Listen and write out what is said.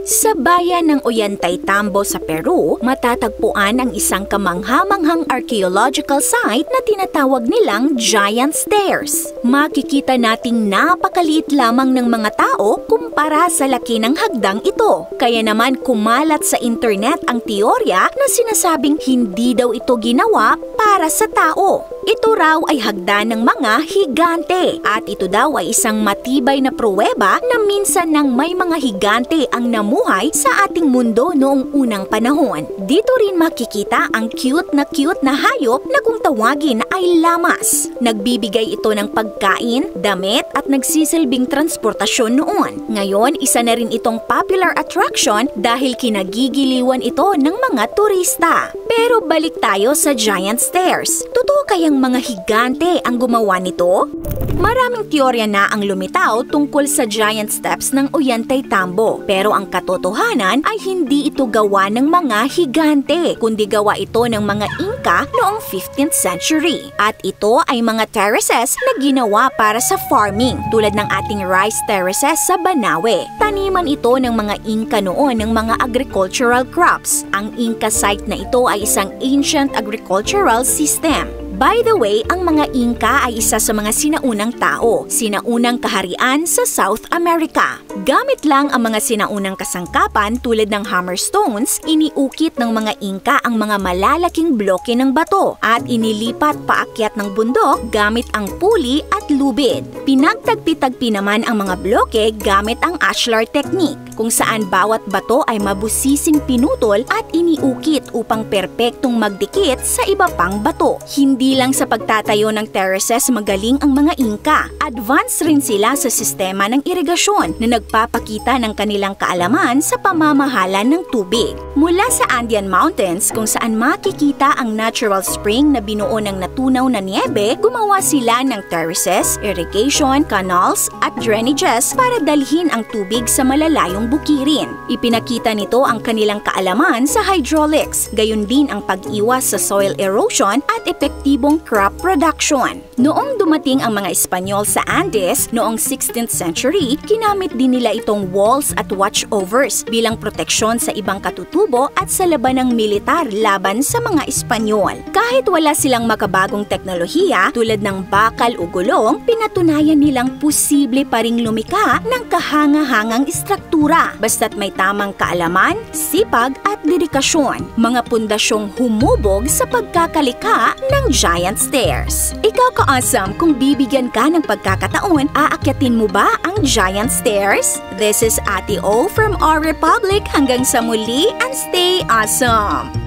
Sa bayan ng Ollantaytambo sa Peru, matatagpuan ang isang kamangha-manghang archaeological site na tinatawag nilang Giant Stairs. Makikita nating napakaliit lamang ng mga tao kumpara sa laki ng hagdang ito. Kaya naman kumalat sa internet ang teorya na sinasabing hindi daw ito ginawa para sa tao. Ito raw ay hagdan ng mga higante at ito daw ay isang matibay na pruweba na minsan nang may mga higante ang namuhay sa ating mundo noong unang panahon. Dito rin makikita ang cute na hayop na kung tawagin ay lamas. Nagbibigay ito ng pagkain, damit at nagsisilbing transportasyon noon. Ngayon, isa na rin itong popular attraction dahil kinagigiliwan ito ng mga turista. Pero balik tayo sa Giant Stairs. Totoo kayang mga higante ang gumawa nito? Maraming teorya na ang lumitaw tungkol sa giant steps ng Ollantaytambo. Pero ang katotohanan ay hindi ito gawa ng mga higante, kundi gawa ito ng mga Inca noong 15th century. At ito ay mga terraces na ginawa para sa farming, tulad ng ating rice terraces sa Banawe. Taniman ito ng mga Inca noon ng mga agricultural crops. Ang Inca site na ito ay isang ancient agricultural system. By the way, ang mga Inca ay isa sa mga sinaunang tao, sinaunang kaharian sa South America. Gamit lang ang mga sinaunang kasangkapan tulad ng hammerstones, iniukit ng mga Inca ang mga malalaking bloke ng bato at inilipat paakyat ng bundok gamit ang puli at lubid. Pinagtagpi-tagpi naman ang mga bloke gamit ang ashlar technique, kung saan bawat bato ay mabusising pinutol at iniukit upang perpektong magdikit sa iba pang bato. Hindi lang sa pagtatayo ng terraces magaling ang mga Inca. Advanced rin sila sa sistema ng irigasyon na nagpapakita ng kanilang kaalaman sa pamamahala ng tubig. Mula sa Andean Mountains kung saan makikita ang natural spring na binuo ng natunaw na niebe, gumawa sila ng terraces, irrigation, canals at drainages para dalhin ang tubig sa malalayong bukirin. Ipinakita nito ang kanilang kaalaman sa hydraulics, gayon din ang pag-iwas sa soil erosion at epektibong crop production. Noong dumating ang mga Espanyol sa Andes noong 16th century, ginamit din nila itong walls at watchovers bilang proteksyon sa ibang katutubo at sa laban ng militar laban sa mga Espanyol. Kahit wala silang makabagong teknolohiya tulad ng bakal o gulong, pinatunayan nilang posible pa ring lumika ng kahanga-hangang istruktura basta't may tamang kaalaman, sipag at dedikasyon. Mga pundasyong humubog sa pagkakalika ng Giant Stairs. Ikaw ka-awesome, kung bibigyan ka ng pagkakataon, aakyatin mo ba ang Giant Stairs? This is Ate O from Our Republic. Hanggang sa muli and stay awesome!